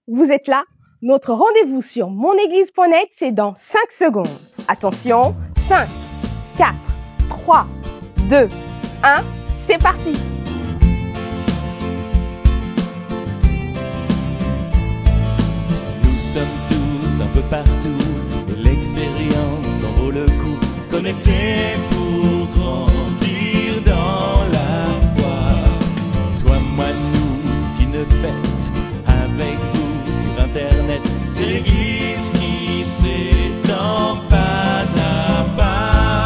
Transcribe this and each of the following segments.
Vous êtes là? Notre rendez-vous sur monéglise.net, c'est dans 5 secondes. Attention, 5, 4, 3, 2, 1, c'est parti! Nous sommes tous d'un peu partout, et l'expérience en vaut le coup. Connectés pour grandir dans la foi. Toi, moi, nous, c'est une fête avec vous sur Internet. C'est l'Église qui s'étend pas à pas.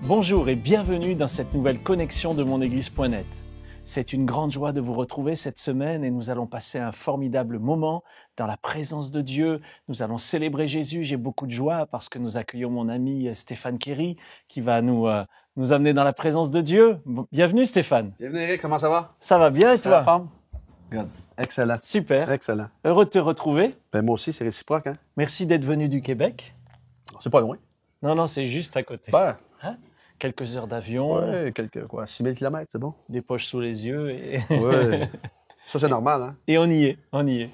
Bonjour et bienvenue dans cette nouvelle connexion de monéglise.net. C'est une grande joie de vous retrouver cette semaine et nous allons passer un formidable moment dans la présence de Dieu. Nous allons célébrer Jésus. J'ai beaucoup de joie parce que nous accueillons mon ami Stéphane Kerry qui va nous amener dans la présence de Dieu. Bienvenue Stéphane. Bienvenue Eric, comment ça va? Ça va bien et toi? Forme? Good. Excellent. Super. Excellent. Heureux de te retrouver. Ben moi aussi, c'est réciproque, hein? Merci d'être venu du Québec. C'est pas loin. Non, c'est juste à côté. Ben, Quelques heures d'avion, ouais, 6 000 km, c'est bon? des poches sous les yeux et... Ouais. Ça, c'est normal, hein? Et on y est.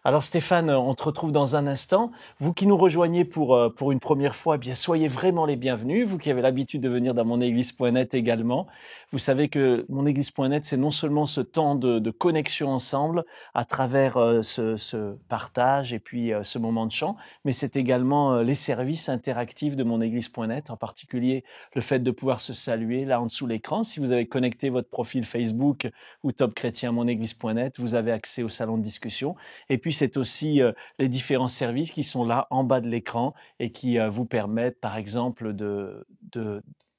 Alors Stéphane, on te retrouve dans un instant. Vous qui nous rejoignez pour une première fois, eh bien soyez vraiment les bienvenus. Vous qui avez l'habitude de venir dans monéglise.net également. Vous savez que monéglise.net, c'est non seulement ce temps de connexion ensemble à travers ce partage et puis ce moment de chant, mais c'est également les services interactifs de monéglise.net, en particulier le fait de pouvoir se saluer là en dessous l'écran. Si vous avez connecté votre profil Facebook ou Top Chrétien monéglise.net, vous avez accès au salon de discussion. Et puis, c'est aussi les différents services qui sont là en bas de l'écran et qui vous permettent, par exemple, de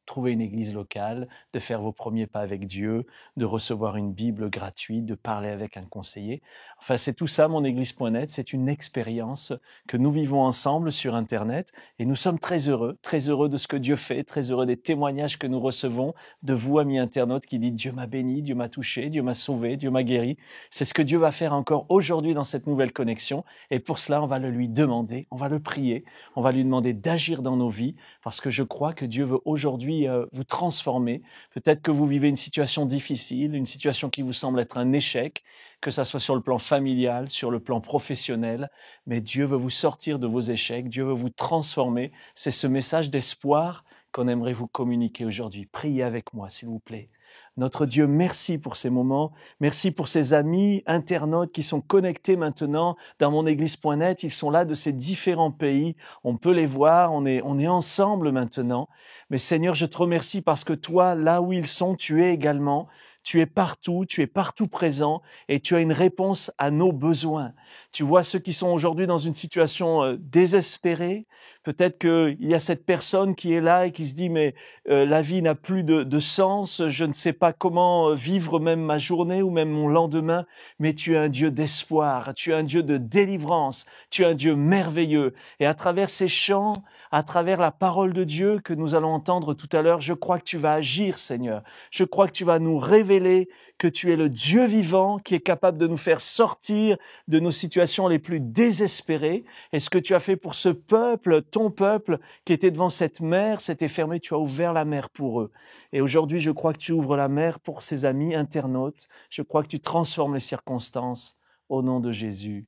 trouver une église locale, de faire vos premiers pas avec Dieu, de recevoir une Bible gratuite, de parler avec un conseiller. Enfin, c'est tout ça, monéglise.net. C'est une expérience que nous vivons ensemble sur Internet et nous sommes très heureux de ce que Dieu fait, très heureux des témoignages que nous recevons de vous, amis internautes, qui dites « Dieu m'a béni, Dieu m'a touché, Dieu m'a sauvé, Dieu m'a guéri ». C'est ce que Dieu va faire encore aujourd'hui dans cette nouvelle connexion et pour cela, on va le lui demander, on va le prier, on va lui demander d'agir dans nos vies parce que je crois que Dieu veut aujourd'hui vous transformer. Peut-être que vous vivez une situation difficile, une situation qui vous semble être un échec, que ça soit sur le plan familial, sur le plan professionnel, mais Dieu veut vous sortir de vos échecs, Dieu veut vous transformer. C'est ce message d'espoir qu'on aimerait vous communiquer aujourd'hui. Priez avec moi, s'il vous plaît. Notre Dieu, merci pour ces moments. Merci pour ces amis internautes qui sont connectés maintenant dans monéglise.net. Ils sont là de ces différents pays. On peut les voir. On est ensemble maintenant. Mais Seigneur, je te remercie parce que toi, là où ils sont, tu es également. Tu es partout présent et tu as une réponse à nos besoins. Tu vois ceux qui sont aujourd'hui dans une situation désespérée. Peut-être qu'il y a cette personne qui est là et qui se dit « mais la vie n'a plus de sens, je ne sais pas comment vivre même ma journée ou même mon lendemain. » Mais tu es un Dieu d'espoir, tu es un Dieu de délivrance, tu es un Dieu merveilleux. Et à travers ces chants, à travers la parole de Dieu que nous allons entendre tout à l'heure, je crois que tu vas agir, Seigneur. Je crois que tu vas nous révéler que tu es le Dieu vivant qui est capable de nous faire sortir de nos situations les plus désespérées. Et ce que tu as fait pour ce peuple, ton peuple, qui était devant cette mer, s'était fermé, tu as ouvert la mer pour eux. Et aujourd'hui, je crois que tu ouvres la mer pour ces amis internautes. Je crois que tu transformes les circonstances au nom de Jésus.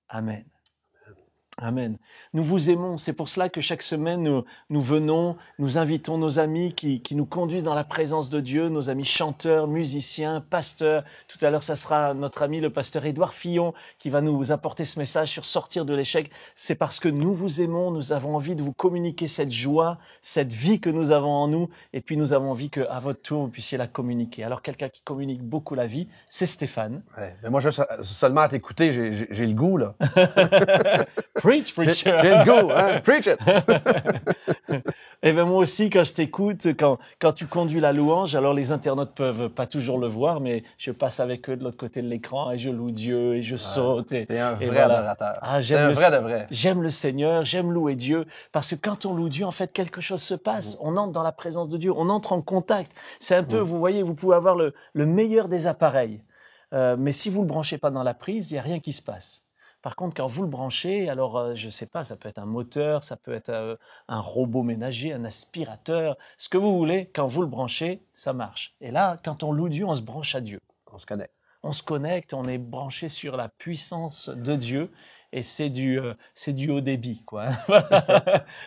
Amen. Amen. Nous vous aimons. C'est pour cela que chaque semaine, nous venons, nous invitons nos amis qui nous conduisent dans la présence de Dieu, nos amis chanteurs, musiciens, pasteurs. Tout à l'heure, ça sera notre ami le pasteur Édouard Fillon qui va nous apporter ce message sur sortir de l'échec. C'est parce que nous vous aimons, nous avons envie de vous communiquer cette joie, cette vie que nous avons en nous. Et puis, nous avons envie qu'à votre tour, vous puissiez la communiquer. Alors, quelqu'un qui communique beaucoup la vie, c'est Stéphane. Ouais, mais moi, seulement à t'écouter, j'ai le goût, là. Preach, preacher. J'ai le goût, hein? Preach it! Et bien moi aussi, quand je t'écoute, quand tu conduis la louange, alors les internautes peuvent pas toujours le voir, mais je passe avec eux de l'autre côté de l'écran et je loue Dieu et je saute. T'es un vrai voilà. adorateur. Ah, t'es un vrai de vrai. J'aime le Seigneur, j'aime louer Dieu, parce que quand on loue Dieu, en fait, quelque chose se passe. On entre dans la présence de Dieu, on entre en contact. C'est un peu, vous voyez, vous pouvez avoir le meilleur des appareils, mais si vous le branchez pas dans la prise, il y a rien qui se passe. Par contre, quand vous le branchez, alors je ne sais pas, ça peut être un moteur, ça peut être un robot ménager, un aspirateur, ce que vous voulez, quand vous le branchez, ça marche. Et là, quand on loue Dieu, on se branche à Dieu. On se connecte. On se connecte, on est branché sur la puissance de Dieu et c'est du haut débit, quoi.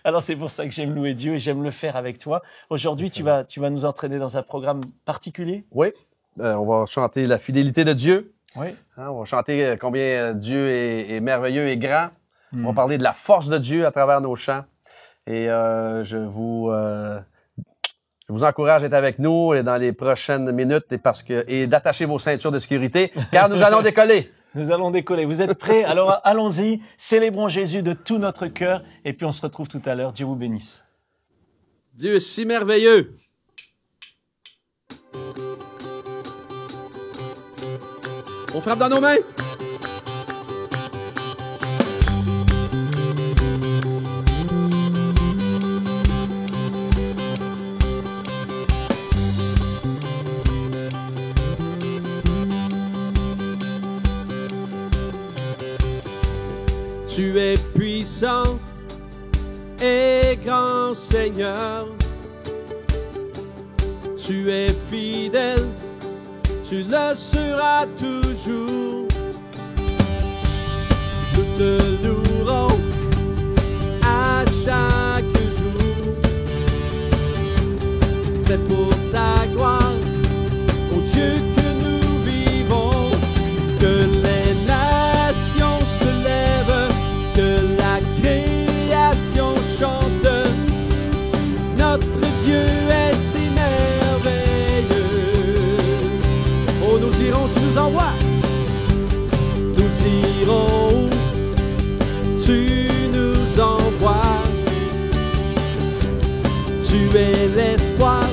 Alors c'est pour ça que j'aime louer Dieu et j'aime le faire avec toi. Aujourd'hui, tu vas nous entraîner dans un programme particulier? Oui, on va chanter la fidélité de Dieu. Oui. Hein, on va chanter combien Dieu est merveilleux et grand. On va parler de la force de Dieu à travers nos chants. Et je vous encourage à être avec nous dans les prochaines minutes et d'attacher vos ceintures de sécurité, car nous allons décoller. Nous allons décoller. Vous êtes prêts? Alors allons-y, célébrons Jésus de tout notre cœur et puis on se retrouve tout à l'heure. Dieu vous bénisse. Dieu est si merveilleux. On frappe dans nos mains. Tu es puissant et grand Seigneur. Tu es fidèle, tu le seras toujours. Nous te louerons à chaque jour. C'est pour ta gloire, ô Dieu, que nous vivons. Que les nations se lèvent, que la création chante. Notre Dieu est si merveilleux. Oh, nous irons, tu nous envoies. Nous irons où tu nous envoies. Tu es l'espoir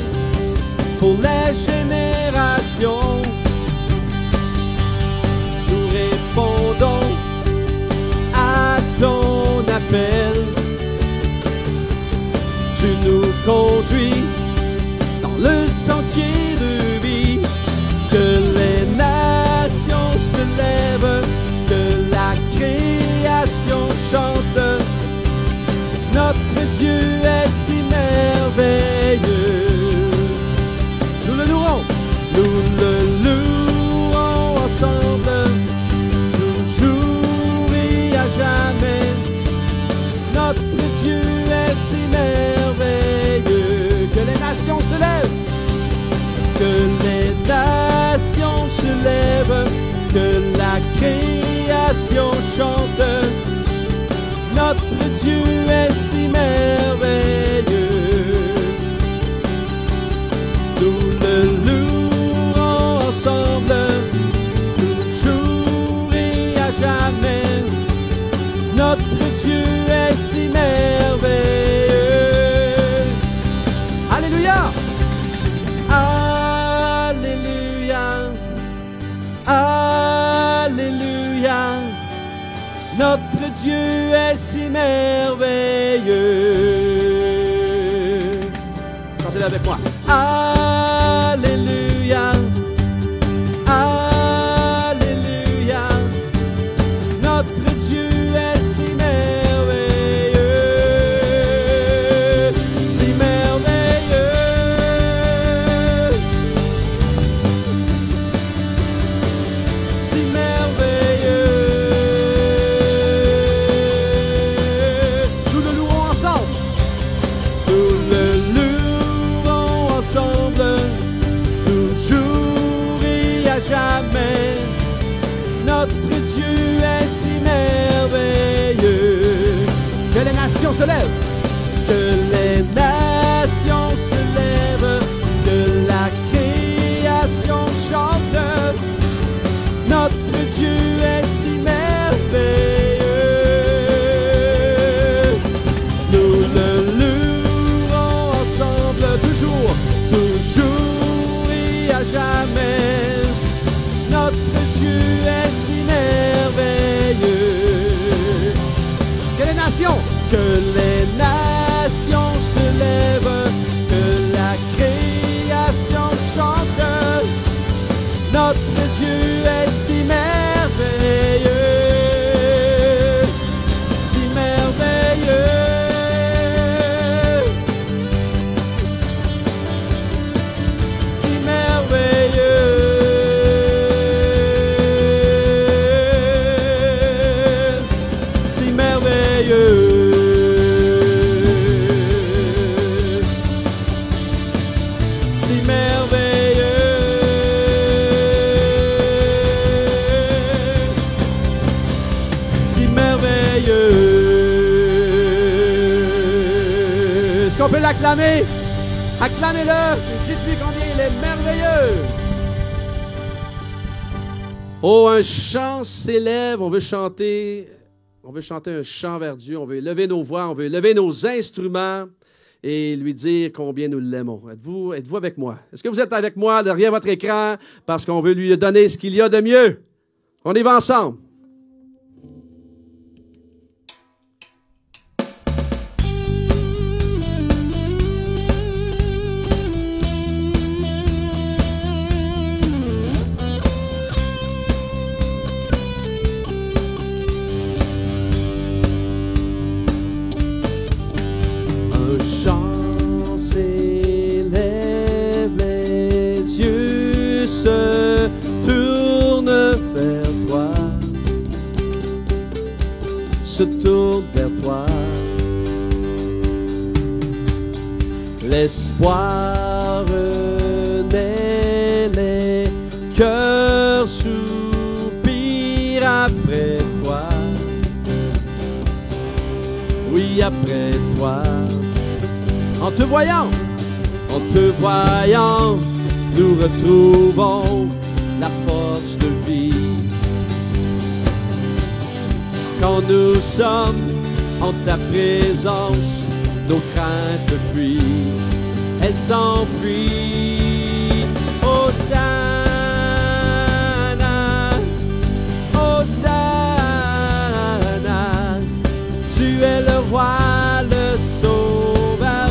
pour les générations. Nous répondons à ton appel. Tu nous conduis dans le sentier de vie. Que les nations se lèvent, que la création chante. Notre Dieu est si merveilleux. Nous le louerons ensemble, toujours et à jamais. Notre Dieu est si merveilleux. Que les nations se lèvent, que les nations se lèvent, que la création chante. Notre Dieu est si merveilleux. Nous le louerons ensemble, toujours et à jamais. Notre Dieu est si merveilleux. Alléluia! Alléluia! Alléluia! Notre Dieu est si merveilleux. Chantez-le avec moi. Alléluia. Alléluia. Notre Dieu est si merveilleux. Si merveilleux. Si merveilleux. Nous le louons ensemble. Nous le louons ensemble, toujours et à jamais. Notre Dieu est si merveilleux. Que les nations se lèvent, que les nations se lèvent, que la création chante. Notre Dieu est si merveilleux. Nous le louerons ensemble, toujours, toujours et à jamais. Notre Dieu est si merveilleux. Que les nations qu'on peut l'acclamer? Acclamez-le, dites-lui combien il est merveilleux. Oh, un chant s'élève, on veut chanter un chant vers Dieu, on veut lever nos voix, on veut lever nos instruments et lui dire combien nous l'aimons. Êtes-vous avec moi? Est-ce que vous êtes avec moi derrière votre écran parce qu'on veut lui donner ce qu'il y a de mieux? On y va ensemble. Se tourne vers toi, se tourne vers toi. L'espoir naît, les cœurs soupirent après toi. Oui, après toi. En te voyant, nous retrouvons la force de vie. Quand nous sommes en ta présence, nos craintes fuient, elles s'enfuient. Hosanna, Hosanna, tu es le roi, le sauveur,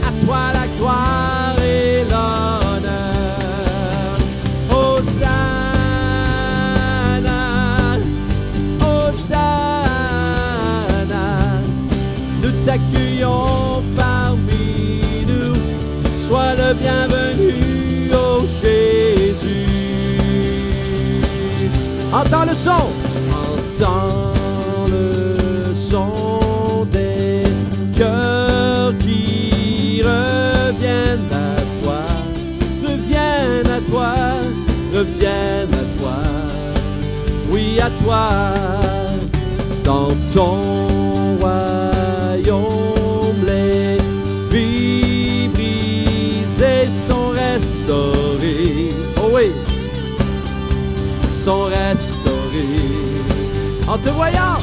à toi la gloire et l'honneur. T'accueillons parmi nous, sois le bienvenu, ô Jésus. Entends le son, entends le son des cœurs qui reviennent à toi, reviennent à toi, reviennent à toi, oui à toi, dans ton les vies brisées sont restaurées. Oh oui, sont restaurées. En te voyant,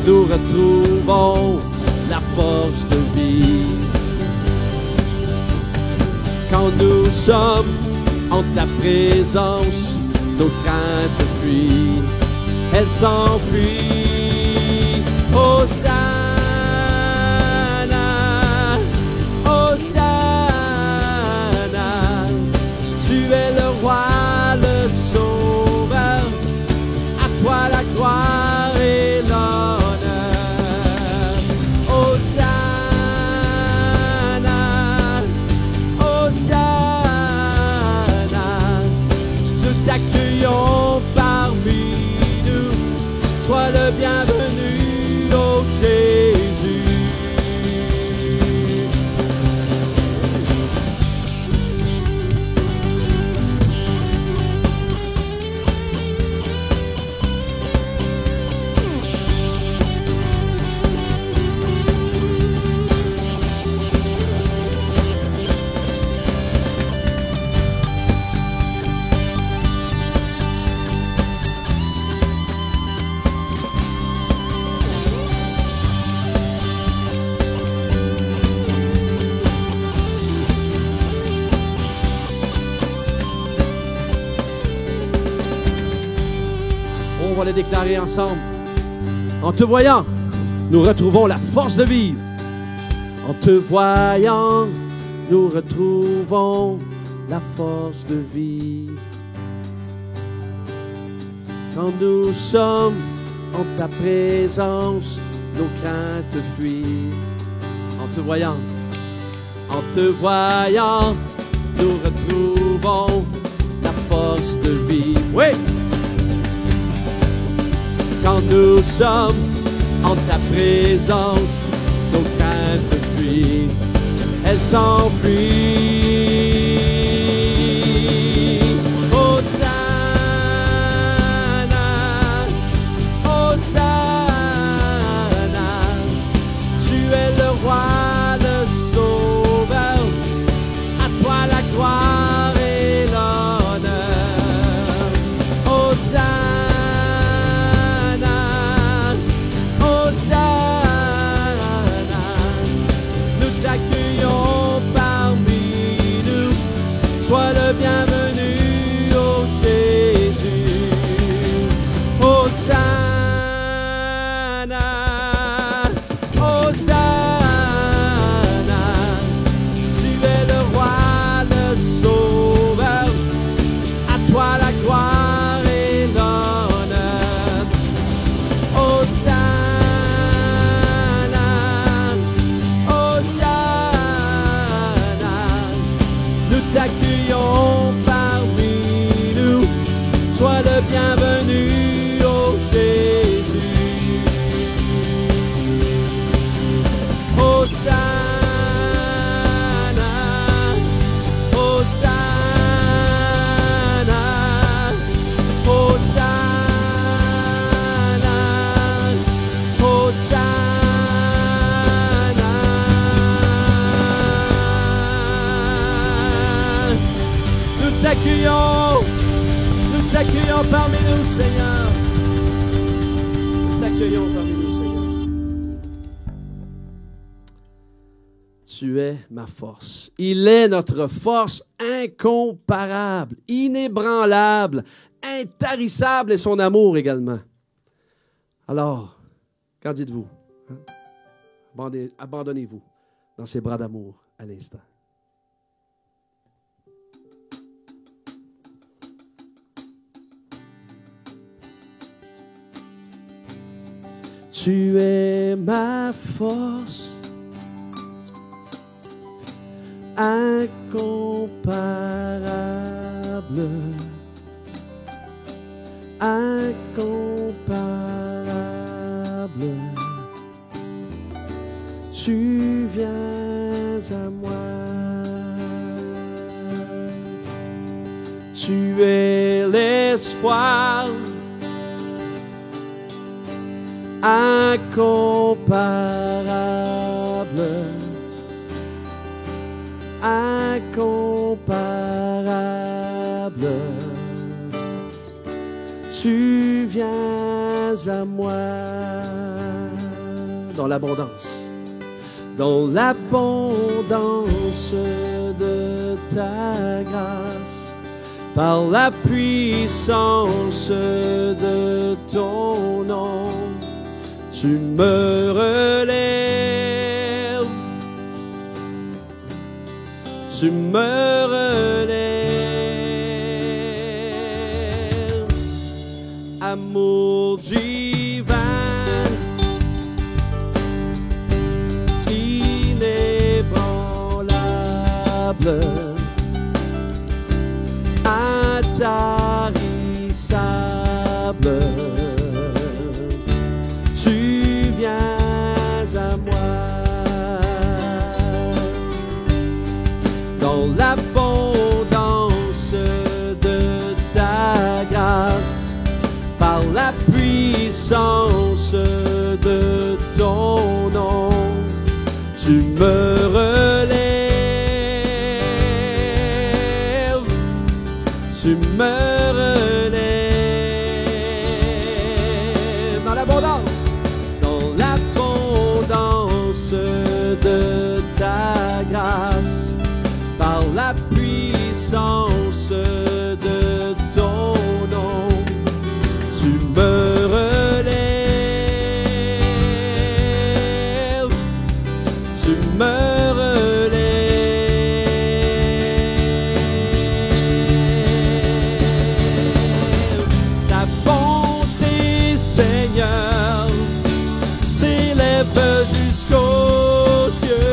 nous retrouvons la force de vie. Quand nous sommes en ta présence, nos craintes fuient, elles s'enfuient. Hosanna, Hosanna, tu es le roi, le sauveur, à toi la gloire et l'honneur. Hosanna, Hosanna, nous t'accueillons parmi nous, sois le bienvenu, ô Jésus. On va les déclarer ensemble. En te voyant, nous retrouvons la force de vivre. En te voyant, nous retrouvons la force de vivre. Quand nous sommes en ta présence, nos craintes fuient. En te voyant, nous retrouvons la force de vivre. Oui! Quand nous sommes en ta présence, nos craintes fuient, elles s'enfuient. Hosanna, Hosanna, t'accueillons parmi nous, Seigneur. Nous t'accueillons parmi nous, Seigneur. Tu es ma force. Il est notre force incomparable, inébranlable, intarissable, et son amour également. Alors, qu'en dites-vous? Hein? Abandonnez-vous dans ses bras d'amour à l'instant. Tu es ma force incomparable, incomparable. Tu viens à moi. Tu es l'espoir incomparable, incomparable. Tu viens à moi dans l'abondance, dans l'abondance de ta grâce, par la puissance de ton nom. Tu me relèves, tu me relèves, amour divin, inébranlable, intarissable. L'abondance de ta grâce, par la puissance de ton nom, tu me relèves, tu me relèves dans l'abondance de ta grâce, par la puissance de ton nom, tu me relèves, tu me relèves. Ta bonté, Seigneur, s'élève jusqu'aux cieux.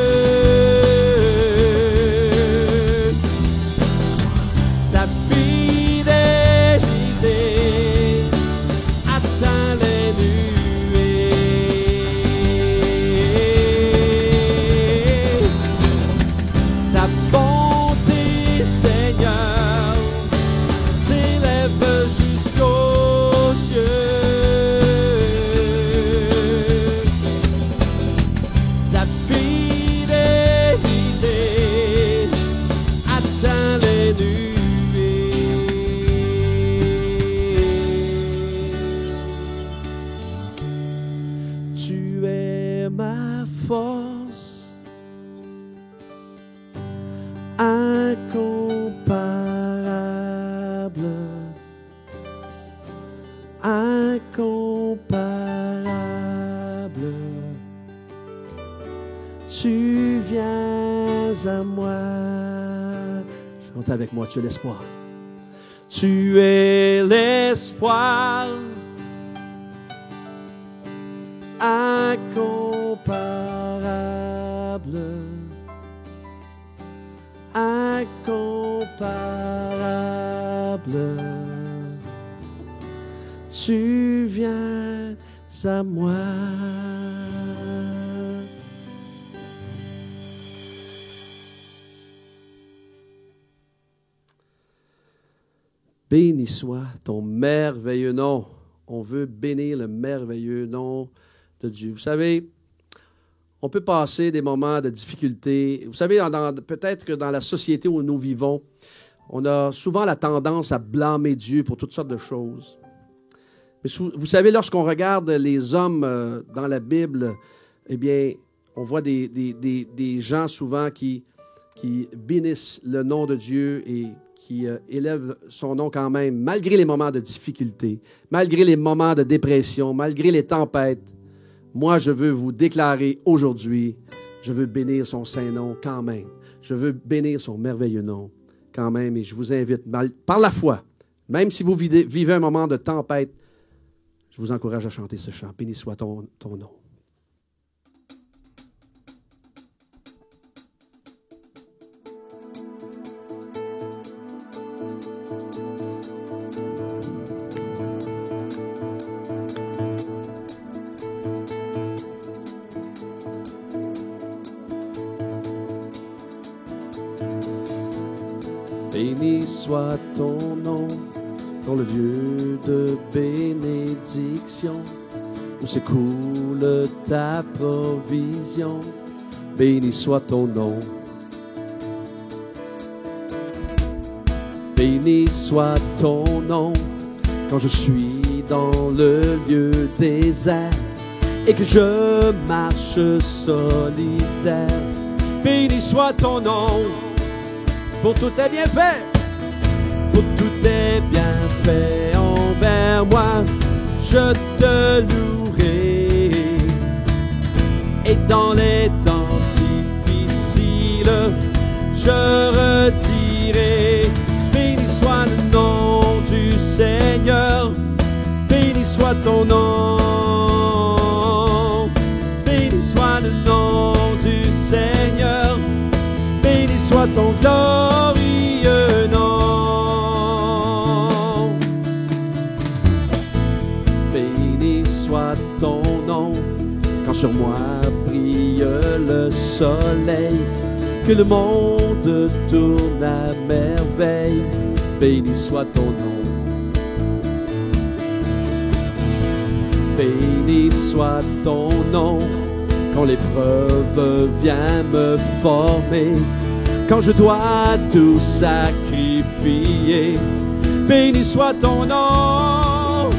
Tu viens à moi. Chante avec moi, tu es l'espoir. Tu es l'espoir incomparable, incomparable. Tu viens à moi. Béni soit ton merveilleux nom. On veut bénir le merveilleux nom de Dieu. Vous savez, on peut passer des moments de difficulté. Vous savez, peut-être que dans la société où nous vivons, On a souvent la tendance à blâmer Dieu pour toutes sortes de choses. Mais vous savez, lorsqu'on regarde les hommes dans la Bible, eh bien, on voit des gens souvent qui bénissent le nom de Dieu et qui élèvent son nom quand même, malgré les moments de difficulté, malgré les moments de dépression, malgré les tempêtes. Moi, je veux vous déclarer aujourd'hui, je veux bénir son saint nom quand même. Je veux bénir son merveilleux nom quand même. Et je vous invite, par la foi, même si vous vivez un moment de tempête, je vous encourage à chanter ce chant. Béni soit ton nom. Béni soit ton nom dans le lieu de bénédiction où s'écoule ta provision. Béni soit ton nom. Béni soit ton nom quand je suis dans le lieu désert et que je marche solitaire. Béni soit ton nom pour tous tes bienfaits, pour tous tes bienfaits envers moi, je te louerai. Et dans les temps difficiles, je redirai. Béni soit le nom du Seigneur, béni soit ton nom. Béni soit le nom du Seigneur, béni soit ton glorieux nom. Béni soit ton nom quand sur moi brille le soleil, que le monde tourne à merveille. Béni soit ton nom. Béni soit ton nom quand l'épreuve vient me former, quand je dois tout sacrifier. Béni soit ton nom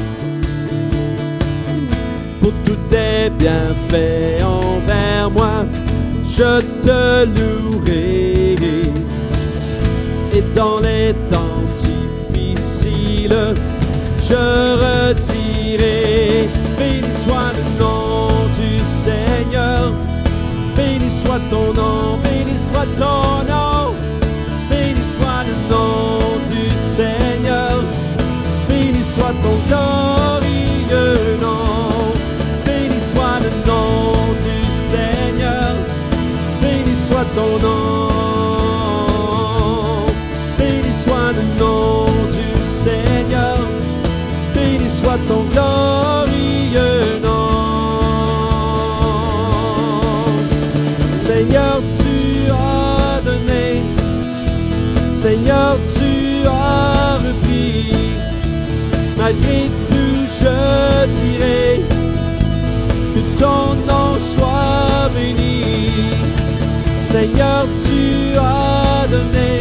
pour tous tes bienfaits envers moi, je te louerai. Et dans les temps difficiles, je redirai. Béni soit le nom du Seigneur, béni soit ton nom, béni soit ton nom. Béni soit le nom du Seigneur, béni soit ton glorieux nom. Béni soit le nom du Seigneur, béni soit ton nom. Béni soit le nom du Seigneur, béni soit ton glorieux nom. Seigneur, tu as donné, Seigneur, tu as repris. Malgré tout, je dirai que ton nom soit béni. Seigneur, tu as donné,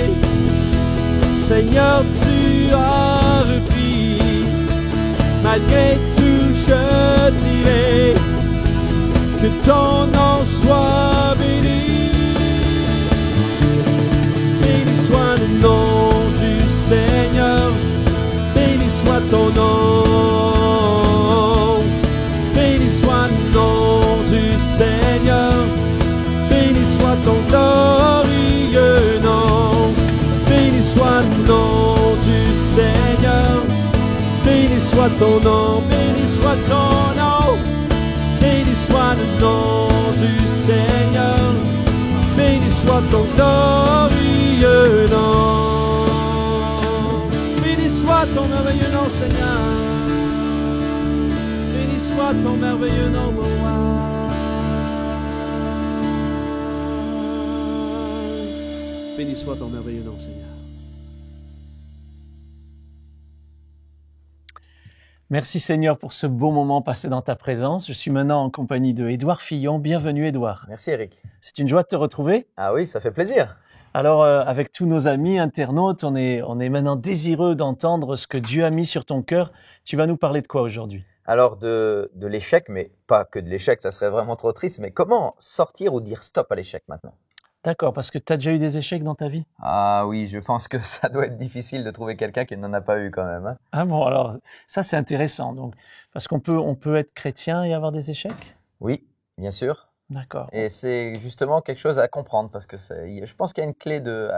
Seigneur, tu as repris. Malgré tout, je dirai que ton nom soit béni. Béni soit le nom du Seigneur, béni soit ton nom. Béni soit le nom du Seigneur, béni soit ton glorieux nom. Béni soit le nom du Seigneur, béni soit ton nom, béni soit ton nom. Béni soit le nom du Seigneur, béni soit ton glorieux nom. Béni soit ton merveilleux nom, Seigneur. Béni soit ton merveilleux nom, mon roi. Béni soit ton merveilleux nom, Seigneur. Merci Seigneur pour ce beau moment passé dans ta présence. Je suis maintenant en compagnie de Édouard Fillon. Bienvenue Édouard. Merci Eric. C'est une joie de te retrouver. Ah oui, ça fait plaisir. Alors, avec tous nos amis internautes, on est maintenant désireux d'entendre ce que Dieu a mis sur ton cœur. Tu vas nous parler de quoi aujourd'hui? Alors de l'échec, mais pas que de l'échec, ça serait vraiment trop triste, mais comment sortir ou dire stop à l'échec maintenant? D'accord, parce que tu as déjà eu des échecs dans ta vie? Ah oui, je pense que ça doit être difficile de trouver quelqu'un qui n'en a pas eu quand même, hein. Ah bon, alors ça c'est intéressant. Donc, parce on peut être chrétien et avoir des échecs? Oui, bien sûr. D'accord. Et c'est justement quelque chose à comprendre parce que je pense qu'il y a une clé de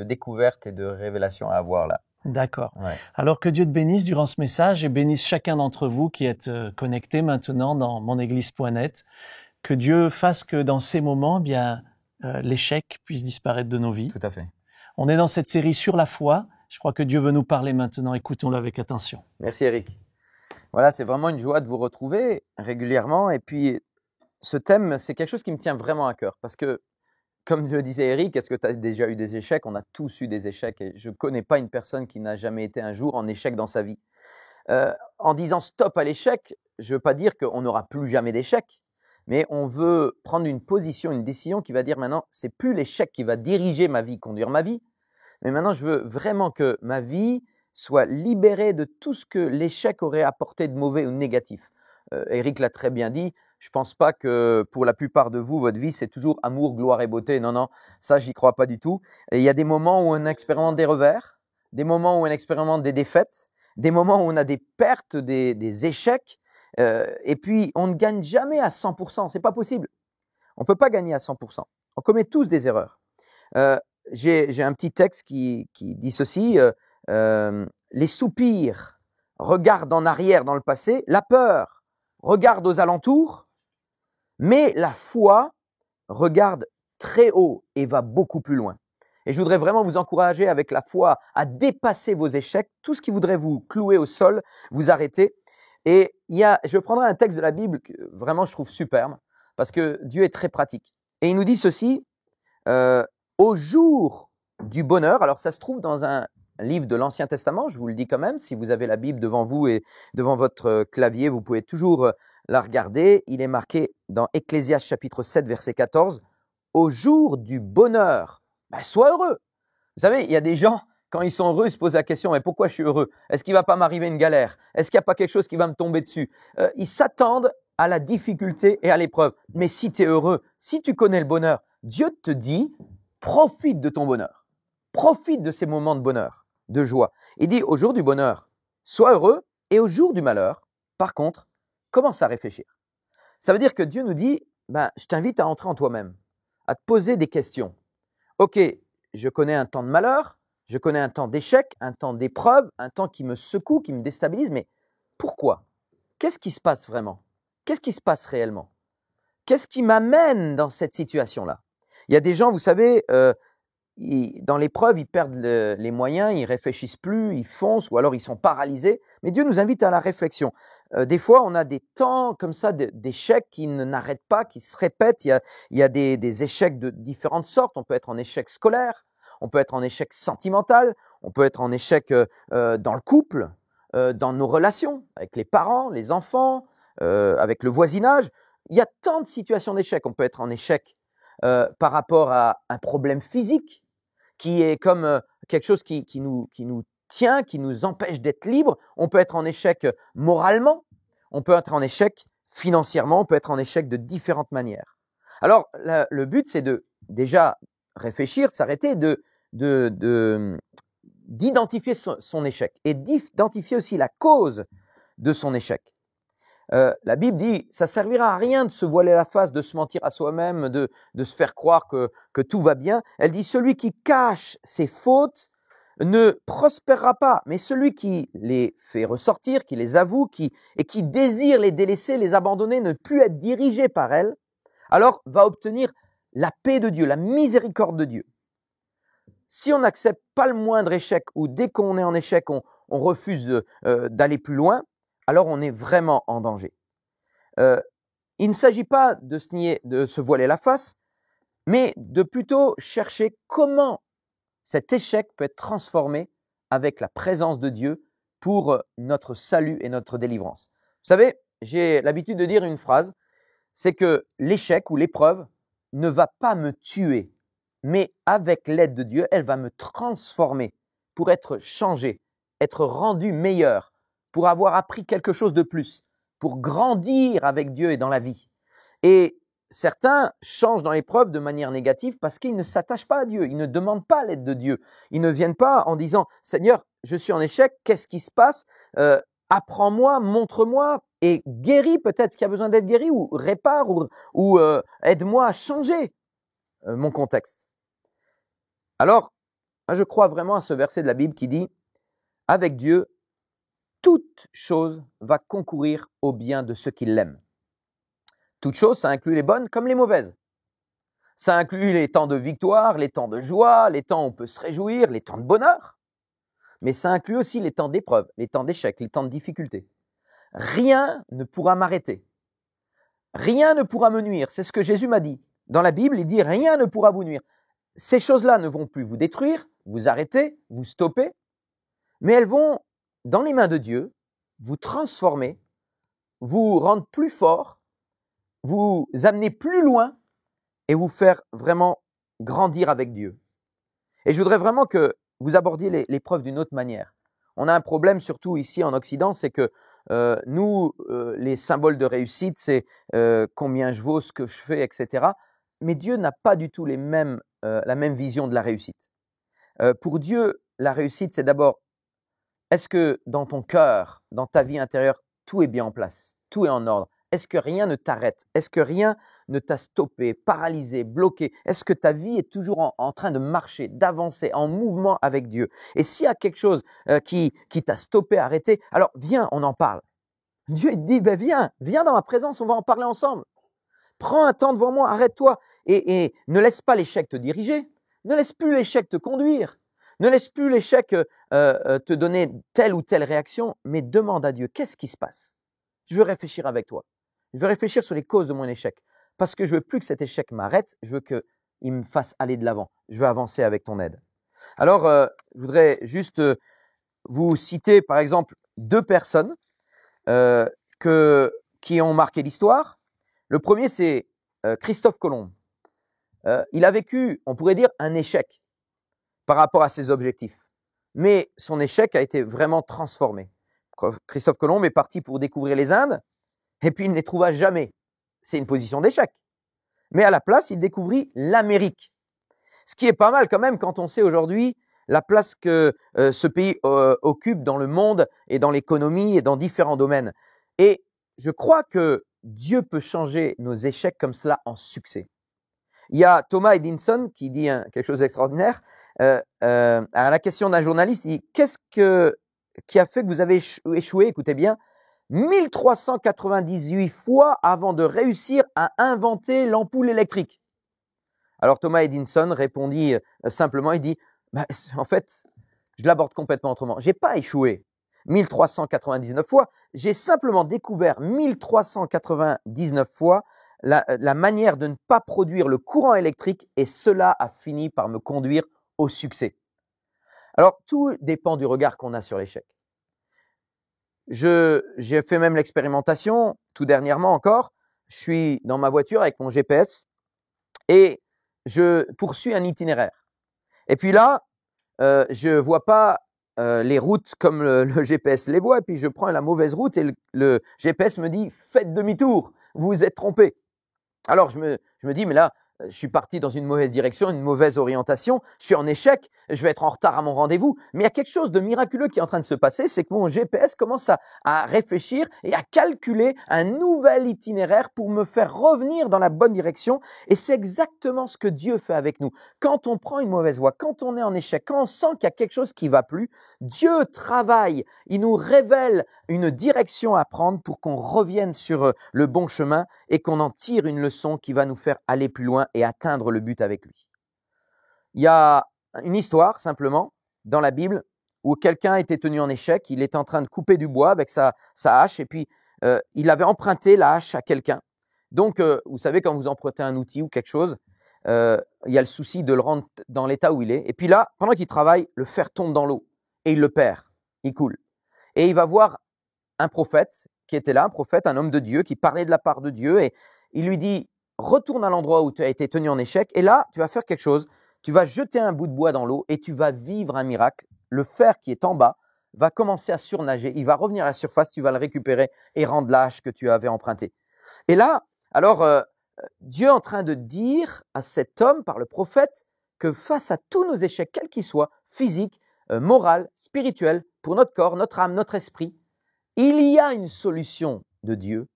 découverte et de révélation à avoir là. D'accord. Ouais. Alors que Dieu te bénisse durant ce message et bénisse chacun d'entre vous qui êtes connectés maintenant dans monéglise.net. Que Dieu fasse que dans ces moments, bien, l'échec puisse disparaître de nos vies. Tout à fait. On est dans cette série sur la foi. Je crois que Dieu veut nous parler maintenant. Écoutons-le avec attention. Merci Eric. Voilà, c'est vraiment une joie de vous retrouver régulièrement. Et puis, ce thème, c'est quelque chose qui me tient vraiment à cœur parce que, comme le disait Eric, est-ce que tu as déjà eu des échecs? On a tous eu des échecs et je ne connais pas une personne qui n'a jamais été un jour en échec dans sa vie. En disant stop à l'échec, je ne veux pas dire qu'on n'aura plus jamais d'échec, mais on veut prendre une position, une décision qui va dire maintenant, c'est plus l'échec qui va diriger ma vie, conduire ma vie, mais maintenant je veux vraiment que ma vie soit libérée de tout ce que l'échec aurait apporté de mauvais ou de négatif. Eric l'a très bien dit. Je ne pense pas que pour la plupart de vous, votre vie, c'est toujours amour, gloire et beauté. Non, non, ça, j'y crois pas du tout. Et il y a des moments où on expérimente des revers, des moments où on expérimente des défaites, des moments où on a des pertes, des échecs. Et puis, on ne gagne jamais à 100%. C'est pas possible. On ne peut pas gagner à 100%. On commet tous des erreurs. J'ai un petit texte qui dit ceci. Les soupirs regardent en arrière dans le passé. La peur regarde aux alentours. Mais la foi regarde très haut et va beaucoup plus loin. Et je voudrais vraiment vous encourager avec la foi à dépasser vos échecs, tout ce qui voudrait vous clouer au sol, vous arrêter. Et je prendrai un texte de la Bible que vraiment je trouve superbe, parce que Dieu est très pratique. Et il nous dit ceci, au jour du bonheur, alors ça se trouve dans un livre de l'Ancien Testament, je vous le dis quand même, si vous avez la Bible devant vous et devant votre clavier, vous pouvez toujours la regarder. Il est marqué dans Ecclésiaste chapitre 7, verset 14, « Au jour du bonheur, sois heureux ». Vous savez, il y a des gens, quand ils sont heureux, ils se posent la question, mais pourquoi je suis heureux? Est-ce qu'il ne va pas m'arriver une galère? Est-ce qu'il n'y a pas quelque chose qui va me tomber dessus? Ils s'attendent à la difficulté et à l'épreuve. Mais si tu es heureux, si tu connais le bonheur, Dieu te dit, profite de ton bonheur. Profite de ces moments de bonheur, de joie. Il dit, au jour du bonheur, sois heureux, et au jour du malheur, par contre, commence à réfléchir. Ça veut dire que Dieu nous dit, je t'invite à entrer en toi-même, à te poser des questions. Ok, je connais un temps de malheur, je connais un temps d'échec, un temps d'épreuve, un temps qui me secoue, qui me déstabilise, mais pourquoi? Qu'est-ce qui se passe vraiment? Qu'est-ce qui se passe réellement? Qu'est-ce qui m'amène dans cette situation-là? Il y a des gens, vous savez, dans l'épreuve, ils perdent les moyens, ils réfléchissent plus, ils foncent ou alors ils sont paralysés. Mais Dieu nous invite à la réflexion. Des fois, on a des temps comme ça d'échecs qui n'arrêtent pas, qui se répètent. Il y a des échecs de différentes sortes. On peut être en échec scolaire, on peut être en échec sentimental, on peut être en échec dans le couple, dans nos relations avec les parents, les enfants, avec le voisinage. Il y a tant de situations d'échec. On peut être en échec par rapport à un problème physique qui est comme quelque chose qui nous tient, qui nous empêche d'être libres. On peut être en échec moralement, on peut être en échec financièrement, on peut être en échec de différentes manières. Alors, le but, c'est de déjà réfléchir, s'arrêter, d'identifier son échec et d'identifier aussi la cause de son échec. La Bible dit, ça servira à rien de se voiler la face, de se mentir à soi-même, de se faire croire que tout va bien. Elle dit, celui qui cache ses fautes ne prospérera pas, mais celui qui les fait ressortir, qui les avoue, et qui désire les délaisser, les abandonner, ne plus être dirigé par elles, alors va obtenir la paix de Dieu, la miséricorde de Dieu. Si on n'accepte pas le moindre échec, ou dès qu'on est en échec, on refuse d'aller plus loin, alors on est vraiment en danger. Il ne s'agit pas de se voiler la face, mais de plutôt chercher comment cet échec peut être transformé avec la présence de Dieu pour notre salut et notre délivrance. Vous savez, j'ai l'habitude de dire une phrase, c'est que l'échec ou l'épreuve ne va pas me tuer, mais avec l'aide de Dieu, elle va me transformer pour être changé, être rendu meilleur, pour avoir appris quelque chose de plus, pour grandir avec Dieu et dans la vie. Et certains changent dans l'épreuve de manière négative parce qu'ils ne s'attachent pas à Dieu, ils ne demandent pas l'aide de Dieu. Ils ne viennent pas en disant « Seigneur, je suis en échec, qu'est-ce qui se passe ? Apprends-moi, montre-moi et guéris peut-être ce qui a besoin d'être guéri ou répare ou aide-moi à changer mon contexte. » Alors, je crois vraiment à ce verset de la Bible qui dit « Avec Dieu, toute chose va concourir au bien de ceux qui l'aiment. » Toute chose, ça inclut les bonnes comme les mauvaises. Ça inclut les temps de victoire, les temps de joie, les temps où on peut se réjouir, les temps de bonheur. Mais ça inclut aussi les temps d'épreuve, les temps d'échec, les temps de difficulté. Rien ne pourra m'arrêter. Rien ne pourra me nuire. C'est ce que Jésus m'a dit. Dans la Bible, il dit « Rien ne pourra vous nuire ». Ces choses-là ne vont plus vous détruire, vous arrêter, vous stopper, mais elles vont, dans les mains de Dieu, vous transformer, vous rendre plus fort, vous amener plus loin et vous faire vraiment grandir avec Dieu. Et je voudrais vraiment que vous abordiez l'épreuve d'une autre manière. On a un problème, surtout ici en Occident, c'est que nous, les symboles de réussite, c'est combien je vaux, ce que je fais, etc. Mais Dieu n'a pas du tout la même vision de la réussite. Pour Dieu, la réussite, c'est d'abord, est-ce que dans ton cœur, dans ta vie intérieure, tout est bien en place, tout est en ordre? Est-ce que rien ne t'arrête? Est-ce que rien ne t'a stoppé, paralysé, bloqué? Est-ce que ta vie est toujours en train de marcher, d'avancer, en mouvement avec Dieu? Et s'il y a quelque chose qui t'a stoppé, arrêté, alors viens, on en parle. Dieu il te dit, viens dans ma présence, on va en parler ensemble. Prends un temps devant moi, arrête-toi et ne laisse pas l'échec te diriger. Ne laisse plus l'échec te conduire. Ne laisse plus l'échec te donner telle ou telle réaction, mais demande à Dieu, qu'est-ce qui se passe? Je veux réfléchir avec toi. Je veux réfléchir sur les causes de mon échec. Parce que je veux plus que cet échec m'arrête, je veux qu'il me fasse aller de l'avant. Je veux avancer avec ton aide. Alors, je voudrais juste vous citer, par exemple, 2 personnes qui ont marqué l'histoire. Le premier, c'est Christophe Colomb. Il a vécu, on pourrait dire, un échec par rapport à ses objectifs. Mais son échec a été vraiment transformé. Christophe Colomb est parti pour découvrir les Indes, et puis il ne les trouva jamais. C'est une position d'échec. Mais à la place, il découvrit l'Amérique. Ce qui est pas mal quand même quand on sait aujourd'hui la place que ce pays occupe dans le monde et dans l'économie et dans différents domaines. Et je crois que Dieu peut changer nos échecs comme cela en succès. Il y a Thomas Edison qui dit quelque chose d'extraordinaire. À la question d'un journaliste, il dit « Qu'est-ce qui a fait que vous avez échoué ?» Écoutez bien. 1398 fois avant de réussir à inventer l'ampoule électrique. Alors Thomas Edison répondit simplement, il dit en fait, je l'aborde complètement autrement. J'ai pas échoué 1399 fois, j'ai simplement découvert 1399 fois la manière de ne pas produire le courant électrique et cela a fini par me conduire au succès. Alors tout dépend du regard qu'on a sur l'échec. J'ai fait même l'expérimentation, tout dernièrement encore, je suis dans ma voiture avec mon GPS et je poursuis un itinéraire. Et puis là, je vois pas les routes comme le GPS les voit, et puis je prends la mauvaise route et le GPS me dit « Faites demi-tour, vous vous êtes trompé ». Alors je me dis « Mais là, je suis parti dans une mauvaise direction, une mauvaise orientation, je suis en échec, je vais être en retard à mon rendez-vous. » Mais il y a quelque chose de miraculeux qui est en train de se passer, c'est que mon GPS commence à réfléchir et à calculer un nouvel itinéraire pour me faire revenir dans la bonne direction. Et c'est exactement ce que Dieu fait avec nous. Quand on prend une mauvaise voie, quand on est en échec, quand on sent qu'il y a quelque chose qui ne va plus, Dieu travaille, il nous révèle une direction à prendre pour qu'on revienne sur le bon chemin et qu'on en tire une leçon qui va nous faire aller plus loin et atteindre le but avec lui. Il y a une histoire simplement dans la Bible où quelqu'un était tenu en échec, il était en train de couper du bois avec sa hache et puis il avait emprunté la hache à quelqu'un. Donc vous savez quand vous empruntez un outil ou quelque chose, il y a le souci de le rendre dans l'état où il est. Et puis là, pendant qu'il travaille, le fer tombe dans l'eau et il le perd, il coule. Et il va voir un prophète qui était là, un prophète, un homme de Dieu qui parlait de la part de Dieu et il lui dit « Retourne à l'endroit où tu as été tenu en échec et là, tu vas faire quelque chose. Tu vas jeter un bout de bois dans l'eau et tu vas vivre un miracle. Le fer qui est en bas va commencer à surnager, il va revenir à la surface, tu vas le récupérer et rendre la hache que tu avais empruntée. Et là, alors, Dieu est en train de dire à cet homme, par le prophète, que face à tous nos échecs, quels qu'ils soient, physiques, moraux, spirituels, pour notre corps, notre âme, notre esprit, il y a une solution de Dieu.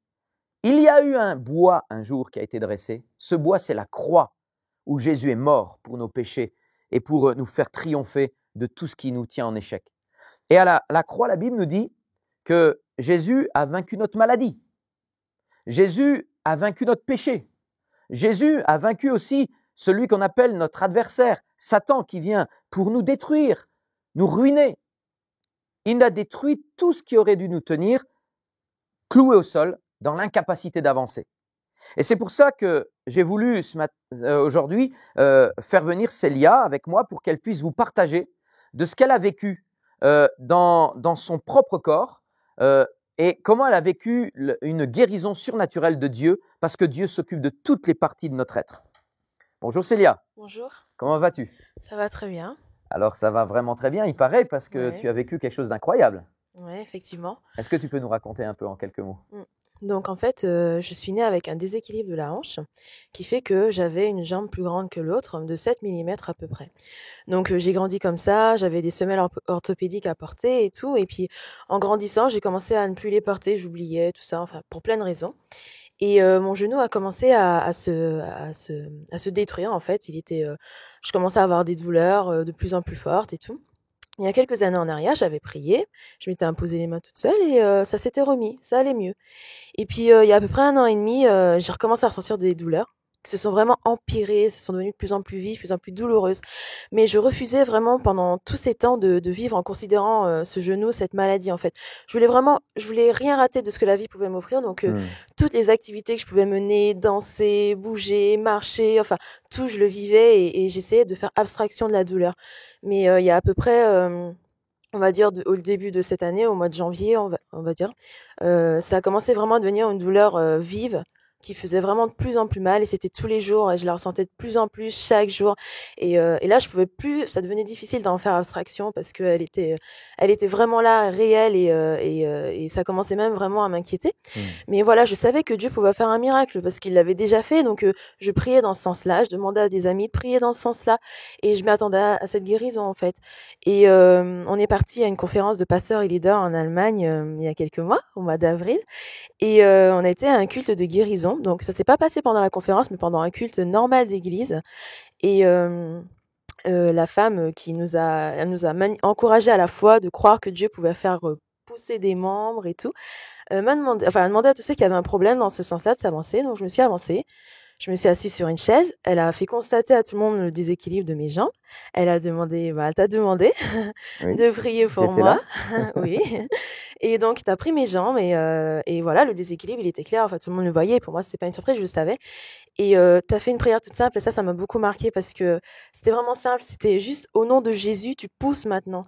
Il y a eu un bois un jour qui a été dressé. Ce bois, c'est la croix où Jésus est mort pour nos péchés et pour nous faire triompher de tout ce qui nous tient en échec. Et à la croix, la Bible nous dit que Jésus a vaincu notre maladie. Jésus a vaincu notre péché. Jésus a vaincu aussi celui qu'on appelle notre adversaire, Satan, qui vient pour nous détruire, nous ruiner. Il a détruit tout ce qui aurait dû nous tenir cloués au sol, dans l'incapacité d'avancer. Et c'est pour ça que j'ai voulu aujourd'hui faire venir Célia avec moi pour qu'elle puisse vous partager de ce qu'elle a vécu dans son propre corps et comment elle a vécu une guérison surnaturelle de Dieu, parce que Dieu s'occupe de toutes les parties de notre être. Bonjour Célia. Bonjour. Comment vas-tu? Ça va très bien. Alors ça va vraiment très bien, il paraît, parce que tu as vécu quelque chose d'incroyable. Oui, effectivement. Est-ce que tu peux nous raconter un peu en quelques mots? Donc en fait, je suis née avec un déséquilibre de la hanche qui fait que j'avais une jambe plus grande que l'autre, de 7 mm à peu près. Donc j'ai grandi comme ça, j'avais des semelles orthopédiques à porter et tout. Et puis en grandissant, j'ai commencé à ne plus les porter, j'oubliais tout ça, enfin pour plein de raisons. Et mon genou a commencé à se détruire en fait. Je commençais à avoir des douleurs de plus en plus fortes et tout. Il y a quelques années en arrière, j'avais prié, je m'étais imposé les mains toute seule et ça s'était remis, ça allait mieux. Et puis il y a à peu près 1 an et demi, j'ai recommencé à ressentir des douleurs qui se sont vraiment empirées, se sont devenues de plus en plus vives, de plus en plus douloureuses. Mais je refusais vraiment pendant tous ces temps de vivre en considérant ce genou, cette maladie en fait. Je voulais rien rater de ce que la vie pouvait m'offrir, donc toutes les activités que je pouvais mener, danser, bouger, marcher, enfin tout, je le vivais et j'essayais de faire abstraction de la douleur. Mais il y a à peu près on va dire au début de cette année, au mois de janvier, on va dire, ça a commencé vraiment à devenir une douleur vive qui faisait vraiment de plus en plus mal et c'était tous les jours et je la ressentais de plus en plus chaque jour et là je pouvais plus, ça devenait difficile d'en faire abstraction parce que elle était vraiment là, réelle et ça commençait même vraiment à m'inquiéter. Mais voilà, je savais que Dieu pouvait faire un miracle parce qu'il l'avait déjà fait, donc je priais dans ce sens-là, je demandais à des amis de prier dans ce sens-là et je m'attendais à cette guérison en fait. Et on est parti à une conférence de pasteurs et leaders en Allemagne il y a quelques mois, au mois d'avril. Et on a été à un culte de guérison. Donc ça s'est pas passé pendant la conférence, mais pendant un culte normal d'église. Et la femme elle nous a encouragé à la fois de croire que Dieu pouvait faire pousser des membres et tout. A demandé à tous ceux qui avaient un problème dans ce sens-là de s'avancer. Donc je me suis avancée. Je me suis assise sur une chaise. Elle a fait constater à tout le monde le déséquilibre de mes jambes. Elle a demandé, elle t'a demandé Oui. de prier pour J'étais moi. là. Oui. Et donc, t'as pris mes jambes et voilà, le déséquilibre, il était clair. Enfin, tout le monde le voyait. Pour moi, c'était pas une surprise, je le savais. Et t'as fait une prière toute simple. Et ça m'a beaucoup marqué parce que c'était vraiment simple. C'était juste au nom de Jésus, tu pousses maintenant.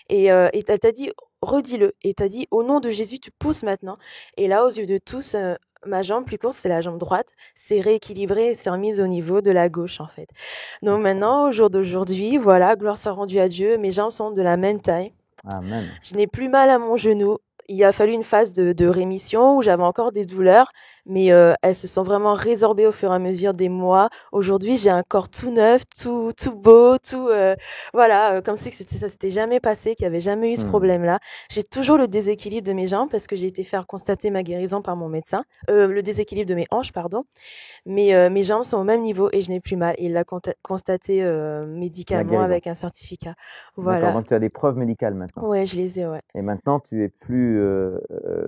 Et elle t'a dit, redis-le. Et t'as dit, au nom de Jésus, tu pousses maintenant. Et là, aux yeux de tous, ma jambe plus courte, c'est la jambe droite, s'est rééquilibrée et s'est remise au niveau de la gauche, en fait. Donc maintenant, au jour d'aujourd'hui, voilà, gloire soit rendue à Dieu, mes jambes sont de la même taille. Amen. Je n'ai plus mal à mon genou. Il a fallu une phase de rémission où j'avais encore des douleurs, mais elles se sont vraiment résorbées au fur et à mesure des mois. Aujourd'hui, j'ai un corps tout neuf, tout beau, voilà, comme si ça s'était jamais passé, qu'il y avait jamais eu ce problème-là. J'ai toujours le déséquilibre de mes jambes parce que j'ai été faire constater ma guérison par mon médecin, le déséquilibre de mes hanches, pardon. Mais mes jambes sont au même niveau et je n'ai plus mal. Il l'a constaté médicalement avec un certificat. Voilà. D'accord, donc tu as des preuves médicales maintenant. Ouais, je les ai, ouais. Et maintenant, tu es plus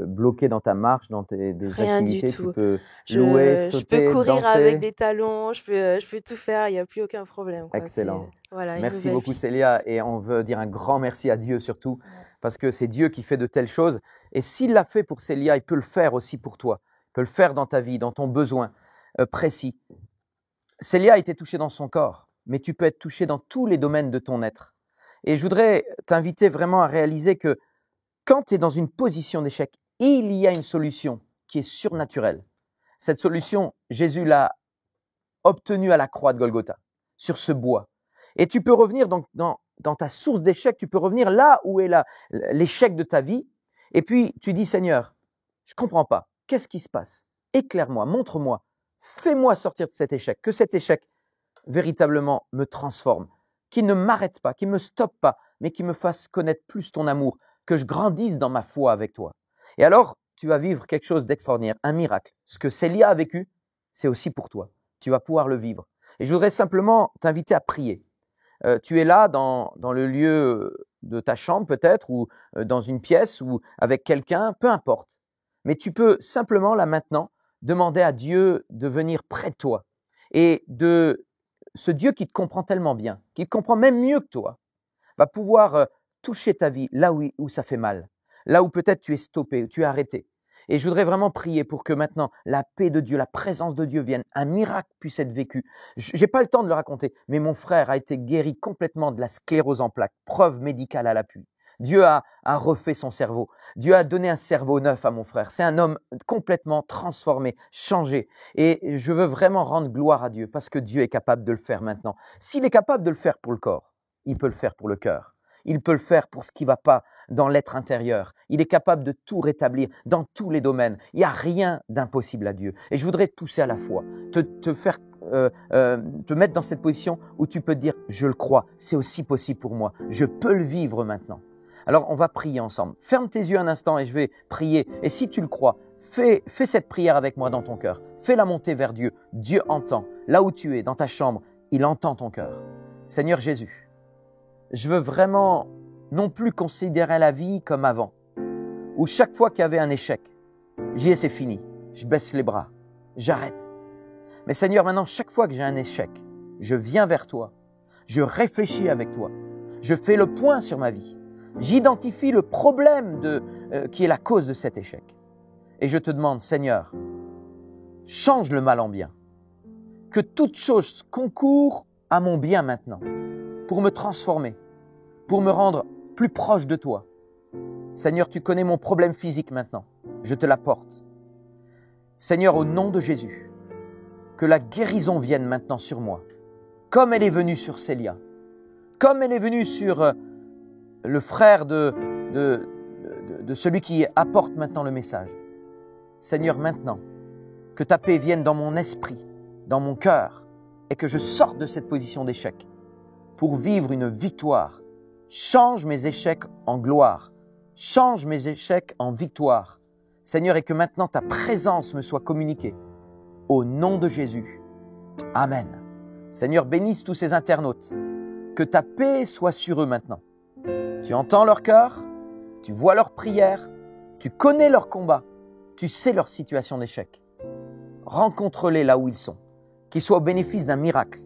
bloqué dans ta marche, dans des Rien du activités. tout. Tu peux louer, Je sauter, peux courir danser. avec des talons, je peux tout faire, il n'y a plus aucun problème, quoi. Excellent. Voilà, une Merci nouvelle beaucoup vie. Célia, et on veut dire un grand merci à Dieu surtout, parce que c'est Dieu qui fait de telles choses. Et s'il l'a fait pour Célia, il peut le faire aussi pour toi. Il peut le faire dans ta vie, dans ton besoin précis. Célia a été touchée dans son corps, mais tu peux être touché dans tous les domaines de ton être. Et je voudrais t'inviter vraiment à réaliser que quand tu es dans une position d'échec, il y a une solution qui est surnaturelle. Cette solution, Jésus l'a obtenue à la croix de Golgotha, sur ce bois. Et tu peux revenir dans ta source d'échec, tu peux revenir là où est l'échec de ta vie. Et puis tu dis, Seigneur, je ne comprends pas. Qu'est-ce qui se passe? Éclaire-moi, montre-moi, fais-moi sortir de cet échec. Que cet échec véritablement me transforme, qu'il ne m'arrête pas, qu'il ne me stoppe pas, mais qu'il me fasse connaître plus ton amour, que je grandisse dans ma foi avec toi. Et alors, tu vas vivre quelque chose d'extraordinaire, un miracle. Ce que Célia a vécu, c'est aussi pour toi. Tu vas pouvoir le vivre. Et je voudrais simplement t'inviter à prier. Tu es là dans le lieu de ta chambre peut-être, ou dans une pièce, ou avec quelqu'un, peu importe. Mais tu peux simplement, là maintenant, demander à Dieu de venir près de toi. Et de ce Dieu qui te comprend tellement bien, qui te comprend même mieux que toi, va pouvoir toucher ta vie là où ça fait mal, là où peut-être tu es stoppé, où tu es arrêté. Et je voudrais vraiment prier pour que maintenant la paix de Dieu, la présence de Dieu vienne, un miracle puisse être vécu. Je n'ai pas le temps de le raconter, mais mon frère a été guéri complètement de la sclérose en plaques, preuve médicale à l'appui. Dieu a refait son cerveau. Dieu a donné un cerveau neuf à mon frère. C'est un homme complètement transformé, changé. Et je veux vraiment rendre gloire à Dieu parce que Dieu est capable de le faire maintenant. S'il est capable de le faire pour le corps, il peut le faire pour le cœur. Il peut le faire pour ce qui ne va pas dans l'être intérieur. Il est capable de tout rétablir dans tous les domaines. Il n'y a rien d'impossible à Dieu. Et je voudrais te pousser à la foi, te mettre dans cette position où tu peux te dire, je le crois, c'est aussi possible pour moi. Je peux le vivre maintenant. Alors, on va prier ensemble. Ferme tes yeux un instant et je vais prier. Et si tu le crois, fais cette prière avec moi dans ton cœur. Fais-la monter vers Dieu. Dieu entend. Là où tu es, dans ta chambre, il entend ton cœur. Seigneur Jésus, je veux vraiment non plus considérer la vie comme avant, où chaque fois qu'il y avait un échec, j'y ai, c'est fini. Je baisse les bras. J'arrête. Mais Seigneur, maintenant, chaque fois que j'ai un échec, je viens vers toi. Je réfléchis avec toi. Je fais le point sur ma vie. J'identifie le problème qui est la cause de cet échec. Et je te demande, Seigneur, change le mal en bien. Que toute chose concourt à mon bien maintenant, pour me transformer, pour me rendre plus proche de toi. Seigneur, tu connais mon problème physique maintenant. Je te l'apporte. Seigneur, au nom de Jésus, que la guérison vienne maintenant sur moi, comme elle est venue sur Célia, comme elle est venue sur le frère de celui qui apporte maintenant le message. Seigneur, maintenant, que ta paix vienne dans mon esprit, dans mon cœur, et que je sorte de cette position d'échec pour vivre une victoire. Change mes échecs en gloire. Change mes échecs en victoire. Seigneur, et que maintenant ta présence me soit communiquée. Au nom de Jésus. Amen. Seigneur, bénisse tous ces internautes. Que ta paix soit sur eux maintenant. Tu entends leur cœur, tu vois leurs prières, tu connais leurs combats, tu sais leur situation d'échec. Rencontre-les là où ils sont, qu'ils soient au bénéfice d'un miracle,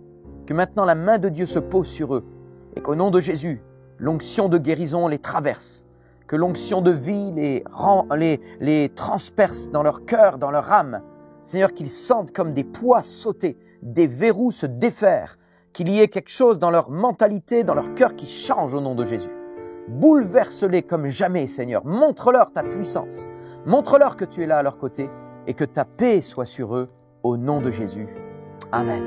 que maintenant la main de Dieu se pose sur eux et qu'au nom de Jésus, l'onction de guérison les traverse, que l'onction de vie les transperce dans leur cœur, dans leur âme. Seigneur, qu'ils sentent comme des poids sauter, des verrous se défaire, qu'il y ait quelque chose dans leur mentalité, dans leur cœur qui change au nom de Jésus. Bouleverse-les comme jamais, Seigneur. Montre-leur ta puissance. Montre-leur que tu es là à leur côté et que ta paix soit sur eux au nom de Jésus. Amen.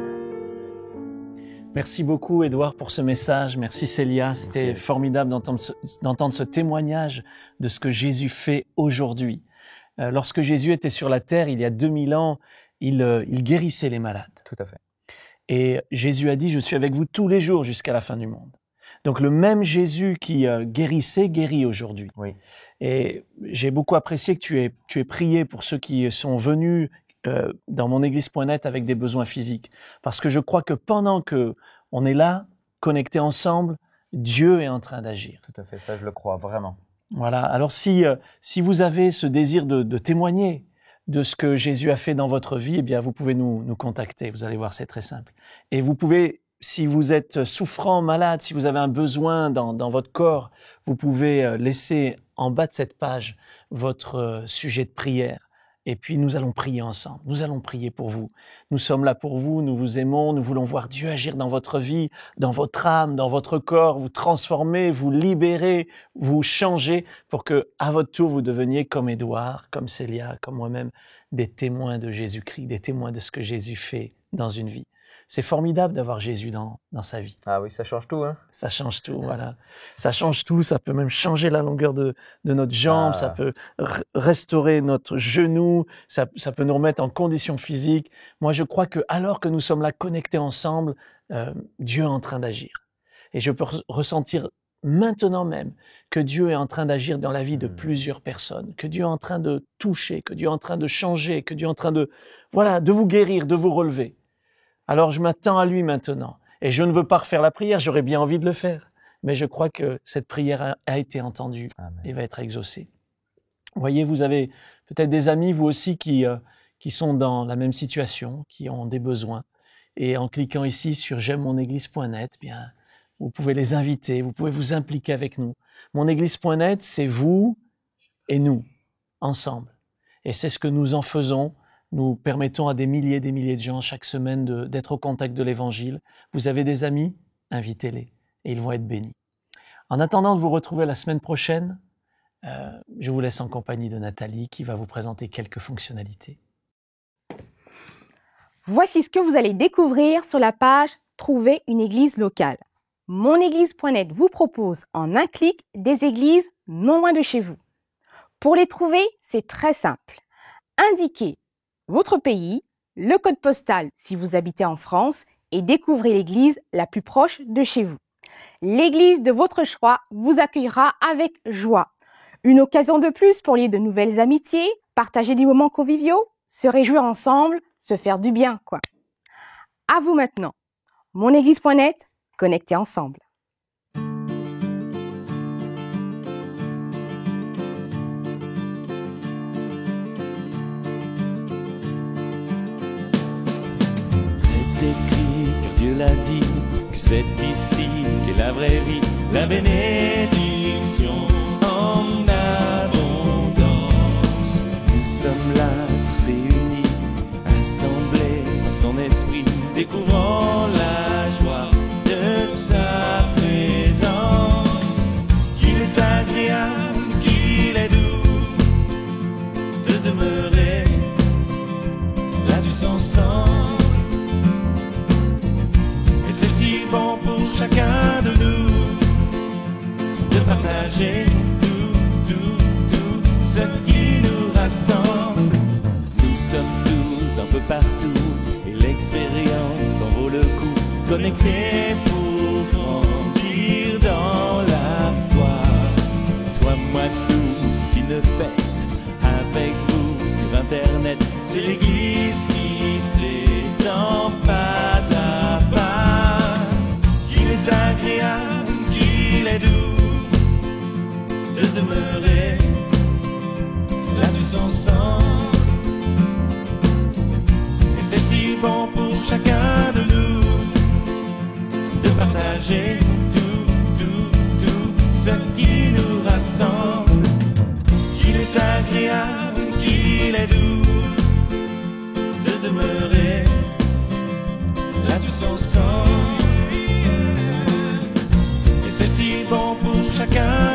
Merci beaucoup, Édouard, pour ce message. Merci, Célia. C'était formidable d'entendre ce témoignage de ce que Jésus fait aujourd'hui. Lorsque Jésus était sur la terre, il y a 2000 ans, il guérissait les malades. Tout à fait. Et Jésus a dit, je suis avec vous tous les jours jusqu'à la fin du monde. Donc le même Jésus qui guérissait, guérit aujourd'hui. Oui. Et j'ai beaucoup apprécié que tu aies prié pour ceux qui sont venus dans monéglise.net avec des besoins physiques. Parce que je crois que pendant que on est là, connectés ensemble, Dieu est en train d'agir. Tout à fait, ça je le crois vraiment. Voilà. Alors si vous avez ce désir de témoigner de ce que Jésus a fait dans votre vie, eh bien vous pouvez nous contacter. Vous allez voir, c'est très simple. Et vous pouvez, si vous êtes souffrant, malade, si vous avez un besoin dans votre corps, vous pouvez laisser en bas de cette page votre sujet de prière. Et puis nous allons prier ensemble, nous allons prier pour vous. Nous sommes là pour vous, nous vous aimons, nous voulons voir Dieu agir dans votre vie, dans votre âme, dans votre corps, vous transformer, vous libérer, vous changer pour que, à votre tour, vous deveniez comme Édouard, comme Célia, comme moi-même, des témoins de Jésus-Christ, des témoins de ce que Jésus fait dans une vie. C'est formidable d'avoir Jésus dans sa vie. Ah oui, ça change tout, hein? Ça change tout, voilà. Ça change tout, ça peut même changer la longueur de notre jambe, ça peut restaurer notre genou, ça peut nous remettre en condition physique. Moi, je crois que alors que nous sommes là connectés ensemble, Dieu est en train d'agir. Et je peux ressentir maintenant même que Dieu est en train d'agir dans la vie de plusieurs personnes, que Dieu est en train de toucher, que Dieu est en train de changer, que Dieu est en train de vous guérir, de vous relever. Alors je m'attends à lui maintenant. Et je ne veux pas refaire la prière, j'aurais bien envie de le faire. Mais je crois que cette prière a été entendue et va être exaucée. Vous voyez, vous avez peut-être des amis, vous aussi, qui sont dans la même situation, qui ont des besoins. Et en cliquant ici sur j'aime-mon-église.net, bien, vous pouvez les inviter, vous pouvez vous impliquer avec nous. Monéglise.net, c'est vous et nous, ensemble. Et c'est ce que nous en faisons. Nous permettons à des milliers de gens chaque semaine d'être au contact de l'Évangile. Vous avez des amis? Invitez-les et ils vont être bénis. En attendant de vous retrouver la semaine prochaine, je vous laisse en compagnie de Nathalie qui va vous présenter quelques fonctionnalités. Voici ce que vous allez découvrir sur la page « Trouver une église locale ». Monéglise.net vous propose en un clic des églises non loin de chez vous. Pour les trouver, c'est très simple. Indiquez votre pays, le code postal si vous habitez en France et découvrez l'église la plus proche de chez vous. L'église de votre choix vous accueillera avec joie. Une occasion de plus pour lier de nouvelles amitiés, partager des moments conviviaux, se réjouir ensemble, se faire du bien, quoi. À vous maintenant. Monéglise.net, connectés ensemble. C'est écrit, car Dieu l'a dit, que c'est ici qu'est la vraie vie, la bénédiction en abondance. Nous sommes là, tous réunis, assemblés par son esprit, découvrant la joie de sa présence. Qu'il est agréable, qu'il est doux de demeurer là tous ensemble. Et c'est si bon pour chacun de nous de partager tout ce qui nous rassemble. Nous sommes tous d'un peu partout et l'expérience en vaut le coup. Connectés pour grandir dans la foi. Toi, moi, nous, c'est une fête avec vous sur Internet. C'est l'église qui s'étend pas à pas. Qu'il est agréable, qu'il est doux de demeurer là tous ensemble. Et c'est si bon pour chacun de nous de partager tout ce qui nous rassemble. Qu'il est agréable, qu'il est doux de demeurer là tous ensemble. Et c'est si bon pour chacun